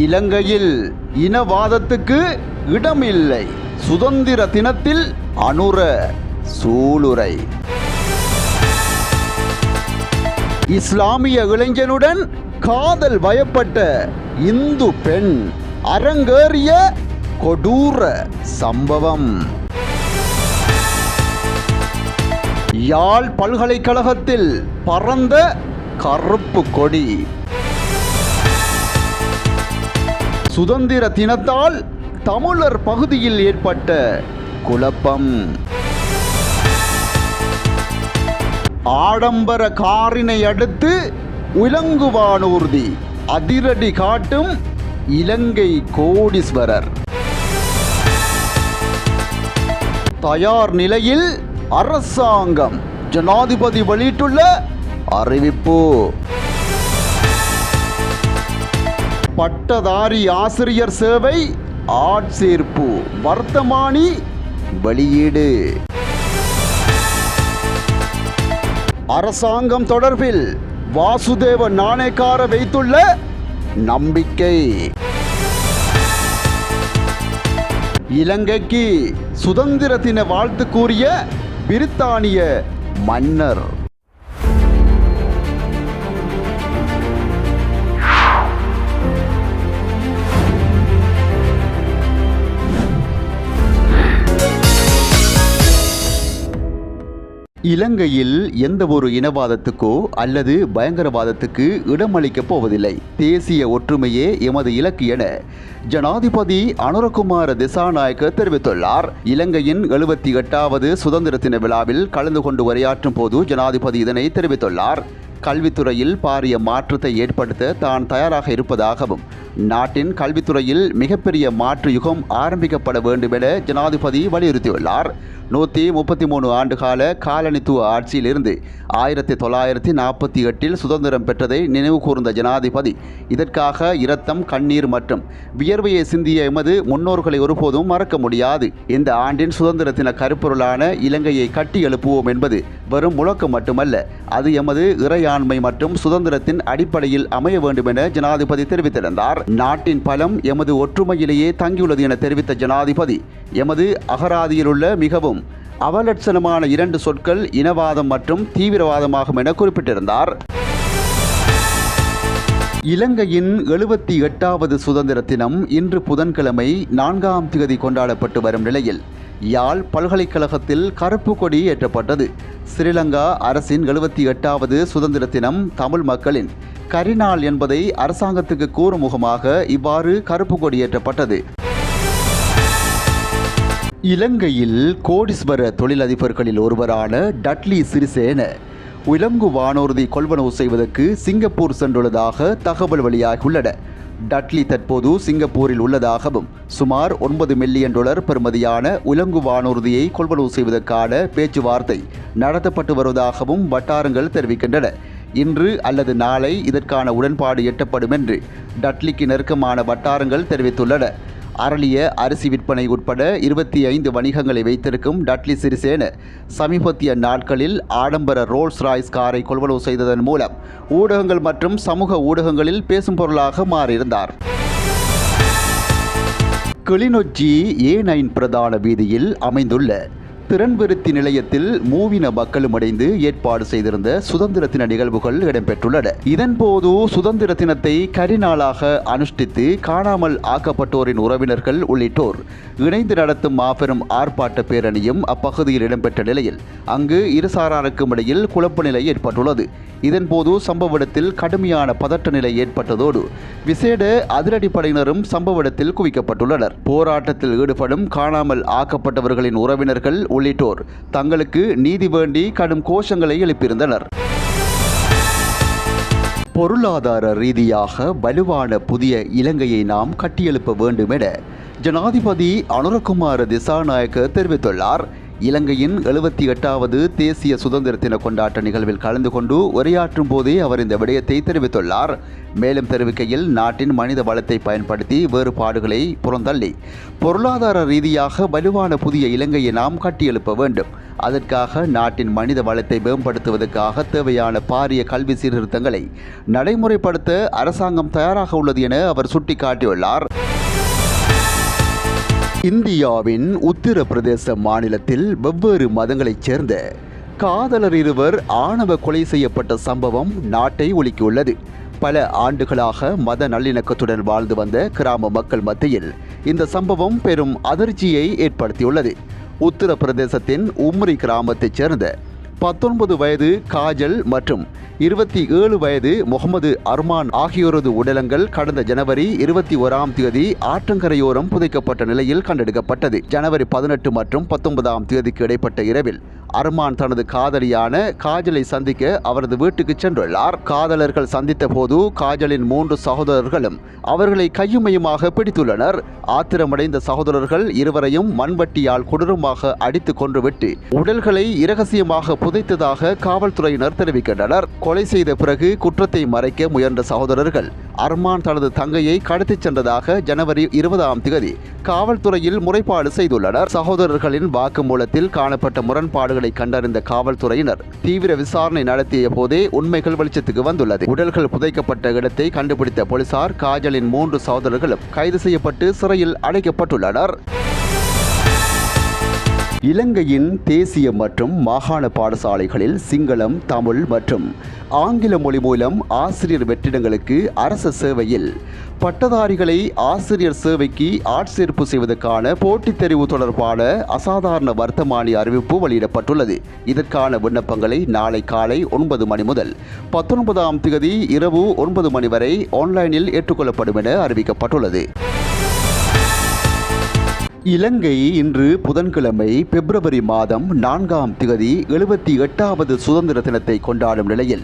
இலங்கையில் இனவாதத்துக்கு இடமில்லை. சுதந்திர தினத்தில் அனுர சூளுரை. இஸ்லாமிய இளைஞனுடன் காதல் வயப்பட்ட இந்து பெண் அரங்கேறிய கொடூர சம்பவம். யாழ் பல்கலைக்கழகத்தில் பறந்த கருப்பு கொடி. சுதந்திர தினத்தால் தமிழர் பகுதியில் ஏற்பட்ட குழப்பம். ஆடம்பர காரினை அடுத்து உலங்குவானூர்தி அதிரடி காட்டும் இலங்கை கோடீஸ்வரர். தயார் நிலையில் அரசாங்கம். ஜனாதிபதி வெளியிட்டுள்ள அறிவிப்பு. பட்டதாரி ஆசிரியர் சேவை ஆட்சேர்ப்பு வர்த்தமானி வெளியீடு. அரசாங்கம் தொடர்பில் வாசுதேவ நாணயக்கார வைத்துள்ள நம்பிக்கை. இலங்கைக்கு சுதந்திர தின வாழ்த்து கூறிய பிரித்தானிய மன்னர். இலங்கையில் எந்த ஒரு இனவாதத்துக்கோ அல்லது பயங்கரவாதத்துக்கு இடமளிக்கப் போவதில்லை. தேசிய ஒற்றுமையே எமது இலக்கு என ஜனாதிபதி அனுரகுமார திசாநாயக்க தெரிவித்துள்ளார். இலங்கையின் 78வது சுதந்திர தின விழாவில் கலந்து கொண்டு உரையாற்றும் போது ஜனாதிபதி இதனை தெரிவித்துள்ளார். கல்வித்துறையில் பாரிய மாற்றத்தை ஏற்படுத்த தான் தயாராக இருப்பதாகவும் நாட்டின் கல்வித்துறையில் மிகப்பெரிய மாற்று யுகம் ஆரம்பிக்கப்பட வேண்டும் என ஜனாதிபதி வலியுறுத்தியுள்ளார். 133 ஆண்டுகால காலனித்துவ ஆட்சியிலிருந்து 1948 சுதந்திரம் பெற்றதை நினைவு கூர்ந்த ஜனாதிபதி இதற்காக இரத்தம், கண்ணீர் மற்றும் வியர்வையை சிந்திய எமது முன்னோர்களை ஒருபோதும் மறக்க முடியாது. இந்த ஆண்டின் சுதந்திர தின கருப்பொருளான இலங்கையை கட்டி எழுப்புவோம் என்பது வெறும் முழக்கம் மட்டுமல்ல, அது எமது இறையாண்மை மற்றும் சுதந்திரத்தின் அடிப்படையில் அமைய வேண்டும் என ஜனாதிபதி தெரிவித்திருந்தார். நாட்டின் பலம் எமது ஒற்றுமையிலேயே தங்கியுள்ளது என தெரிவித்த ஜனாதிபதி எமது அகராதியில் உள்ள மிகவும் அவலட்சணமான 2 சொற்கள் இனவாதம் மற்றும் தீவிரவாதமாகும் என குறிப்பிட்டிருந்தார். இலங்கையின் 78வது சுதந்திர தினம் இன்று புதன்கிழமை 4ஆம் தேதி கொண்டாடப்பட்டு வரும் நிலையில் யாழ் பல்கலைக்கழகத்தில் கருப்பு கொடி ஏற்றப்பட்டது. ஸ்ரீலங்கா அரசின் 78வது சுதந்திர தினம் தமிழ் மக்களின் கரிநாள் என்பதை அரசாங்கத்துக்கு கூறும் முகமாக இவ்வாறு கருப்பு கொடி ஏற்றப்பட்டது. இலங்கையில் கோடீஸ்வர தொழிலதிபர்களில் ஒருவரான டட்லி சிறிசேன உலங்கு வானூர்தி கொள்வனவு செய்வதற்கு சிங்கப்பூர் சென்றுள்ளதாக தகவல் வெளியாகியுள்ளன. டட்லி தற்போது சிங்கப்பூரில் உள்ளதாகவும் சுமார் $9 மில்லியன் பெறுமதியான உலங்கு வானூர்தியை கொள்வனவு செய்வதற்கான பேச்சுவார்த்தை நடத்தப்பட்டு வருவதாகவும் வட்டாரங்கள் தெரிவிக்கின்றன. இன்று அல்லது நாளை இதற்கான உடன்பாடு எட்டப்படும் என்று டட்லிக்கு நெருக்கமான வட்டாரங்கள் தெரிவித்துள்ளன. அரளிய அரிசி விற்பனை உட்பட 25 வணிகங்களை வைத்திருக்கும் டட்லி சிறிசேன சமீபத்திய நாட்களில் ஆடம்பர ரோல்ஸ் ராய்ஸ் காரை கொள்வனவு செய்ததன் மூலம் ஊடகங்கள் மற்றும் சமூக ஊடகங்களில் பேசும் பொருளாக மாறியிருந்தார். கிளிநொச்சி A9 பிரதான வீதியில் அமைந்துள்ள திறன்விருத்தி நிலையத்தில் மூவின மக்களும் அடைந்து ஏற்பாடு செய்திருந்த சுதந்திர தின நிகழ்வுகள் இடம்பெற்றுள்ளன. இதன்போது சுதந்திர தினத்தை கரிநாளாக அனுஷ்டித்து காணாமல் ஆக்கப்பட்டோரின் உறவினர்கள் உள்ளிட்டோர் இணைந்து நடத்தும் மாபெரும் ஆர்ப்பாட்ட பேரணியும் அப்பகுதியில் இடம்பெற்ற நிலையில் அங்கு இருசாராருக்கும் இடையில் குழப்ப நிலை ஏற்பட்டுள்ளது. இதன்போது சம்பவ இடத்தில் கடுமையான பதற்ற நிலை ஏற்பட்டதோடு விசேட அதிரடிப்படையினரும் சம்பவ இடத்தில் குவிக்கப்பட்டுள்ளனர். போராட்டத்தில் ஈடுபடும் காணாமல் ஆக்கப்பட்டவர்களின் உறவினர்கள் உள்ளிட்டோர் தங்களுக்கு நீதி வேண்டி கடும் கோஷங்களை எழுப்பியிருந்தனர். பொருளாதார ரீதியாக வலுவான புதிய இலங்கையை நாம் கட்டியெழுப்ப வேண்டும் என ஜனாதிபதி அனுரகுமார திசாநாயக்க தெரிவித்துள்ளார். இலங்கையின் 78வது தேசிய சுதந்திர தின கொண்டாட்ட நிகழ்வில் கலந்து கொண்டு உரையாற்றும் போதே அவர் இந்த விடயத்தை தெரிவித்துள்ளார். மேலும் தெரிவிக்கையில், நாட்டின் மனித வளத்தை பயன்படுத்தி வேறுபாடுகளை புறந்தள்ளி பொருளாதார ரீதியாக வலுவான புதிய இலங்கையை நாம் கட்டியெழுப்ப வேண்டும். அதற்காக நாட்டின் மனித வளத்தை மேம்படுத்துவதற்காக தேவையான பாரிய கல்வி சீர்திருத்தங்களை நடைமுறைப்படுத்த அரசாங்கம் தயாராக உள்ளது என அவர் சுட்டிக்காட்டியுள்ளார். இந்தியாவின் உத்தரப்பிரதேச மாநிலத்தில் வெவ்வேறு மதங்களைச் சேர்ந்த காதலர் இருவர் ஆணவ கொலை செய்யப்பட்ட சம்பவம் நாட்டை உலுக்கியுள்ளது. பல ஆண்டுகளாக மத நல்லிணக்கத்துடன் வாழ்ந்து வந்த கிராம மக்கள் மத்தியில் இந்த சம்பவம் பெரும் அதிர்ச்சியை ஏற்படுத்தியுள்ளது. உத்தரப்பிரதேசத்தின் உம்ரி கிராமத்தைச் சேர்ந்த 19 வயது காஜல் மற்றும் 27 வயது முகமது அர்மான் ஆகியோரது உடலங்கள் கடந்த ஜனவரி 21ஆம் தேதி ஆற்றங்கரையோரம் புதைக்கப்பட்ட நிலையில் கண்டெடுக்கப்பட்டது. ஜனவரி 18 மற்றும் 19ஆம் தேதிக்கு இடைப்பட்ட இரவில் அர்மான் தனது காதலியான காஜலை சந்திக்க அவரது வீட்டுக்கு சென்றுள்ளார். காதலர்கள் சந்தித்த போது காஜலின் 3 சகோதரர்களும் அவர்களை கையுமையுமாக பிடித்துள்ளனர். ஆத்திரமடைந்த சகோதரர்கள் இருவரையும் மண்வட்டியால் கொடூரமாக அடித்து கொன்றுவிட்டு உடல்களை இரகசியமாக புதைத்ததாக காவல்துறையினர் தெரிவிக்கின்றனர். கொலை செய்த பிறகு குற்றத்தை மறைக்க முயன்ற சகோதரர்கள் அர்மான் தனது தங்கையை கடத்திச் சென்றதாக ஜனவரி 20ஆம் தேதி காவல்துறையில் முறைப்பாடு செய்துள்ளனர். சகோதரர்களின் வாக்குமூலத்தில் காணப்பட்ட முரண்பாடுகளை கண்டறிந்த காவல்துறையினர் தீவிர விசாரணை நடத்திய போதே உண்மைகள் வெளிச்சத்துக்கு வந்துள்ளது. உடல்கள் புதைக்கப்பட்ட இடத்தை கண்டுபிடித்த போலீசார் காஜலின் 3 சகோதரர்களும் கைது செய்யப்பட்டு சிறையில் அடைக்கப்பட்டுள்ளனர். இலங்கையின் தேசிய மற்றும் மாகாண பாடசாலைகளில் சிங்களம், தமிழ் மற்றும் ஆங்கில மொழி மூலம் ஆசிரியர் வெற்றிடங்களுக்கு அரச சேவையில் பட்டதாரிகளை ஆசிரியர் சேவைக்கு ஆட்சேர்ப்பு செய்வதற்கான போட்டித் தெரிவு தொடர்பான அசாதாரண வர்த்தமானி அறிவிப்பு வெளியிடப்பட்டுள்ளது. இதற்கான விண்ணப்பங்களை நாளை காலை 9 மணி முதல் 19ஆம் தேதி இரவு 9 மணி வரை ஆன்லைனில் ஏற்றுக்கொள்ளப்படும் என அறிவிக்கப்பட்டுள்ளது. இலங்கை இன்று புதன்கிழமை பிப்ரவரி மாதம் 4ஆம் தேதி 78வது சுதந்திர தினத்தை கொண்டாடும் நிலையில்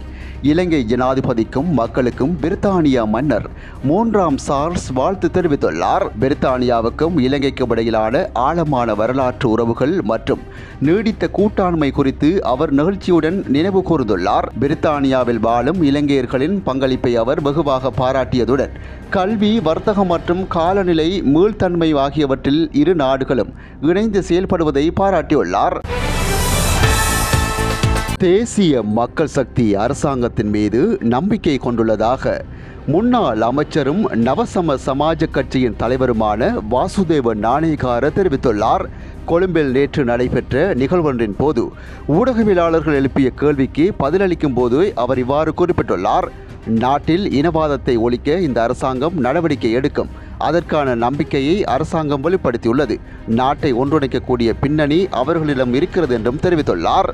இலங்கை ஜனாதிபதிக்கும் மக்களுக்கும் பிரித்தானியா மன்னர் 3ஆம் சார்ல்ஸ் வாழ்த்து தெரிவித்துள்ளார். பிரித்தானியாவுக்கும் இலங்கைக்கும் இடையிலான ஆழமான வரலாற்று உறவுகள் மற்றும் நீடித்த கூட்டாண்மை குறித்து அவர் நிகழ்ச்சியுடன் நினைவு கூர்ந்துள்ளார். பிரித்தானியாவில் வாழும் இலங்கையர்களின் பங்களிப்பை அவர் வெகுவாக பாராட்டியதுடன் கல்வி, வர்த்தகம் மற்றும் காலநிலை மீள்தன்மை ஆகியவற்றில் இரு நாடுகளும் இணைந்து செயல்படுவதை பாராட்டியுள்ளார். தேசிய மக்கள் சக்தி அரசாங்கத்தின் மீது நம்பிக்கை கொண்டுள்ளதாக முன்னாள் அமைச்சரும் நவசம சமாஜ கட்சியின் தலைவருமான வாசுதேவ நாணயக்கார தெரிவித்துள்ளார். கொழும்பில் நேற்று நடைபெற்ற நிகழ்வொன்றின் போது ஊடகவியலாளர்கள் எழுப்பிய கேள்விக்கு பதிலளிக்கும் போது அவர் இவ்வாறு குறிப்பிட்டுள்ளார். நாட்டில் இனவாதத்தை ஒழிக்க இந்த அரசாங்கம் நடவடிக்கை எடுக்கும். அதற்கான நம்பிக்கையை அரசாங்கம் வெளிப்படுத்தியுள்ளது. நாட்டை ஒன்றிணைக்கக்கூடிய பின்னணி அவர்களிடம் இருக்கிறது என்றும் தெரிவித்துள்ளார்.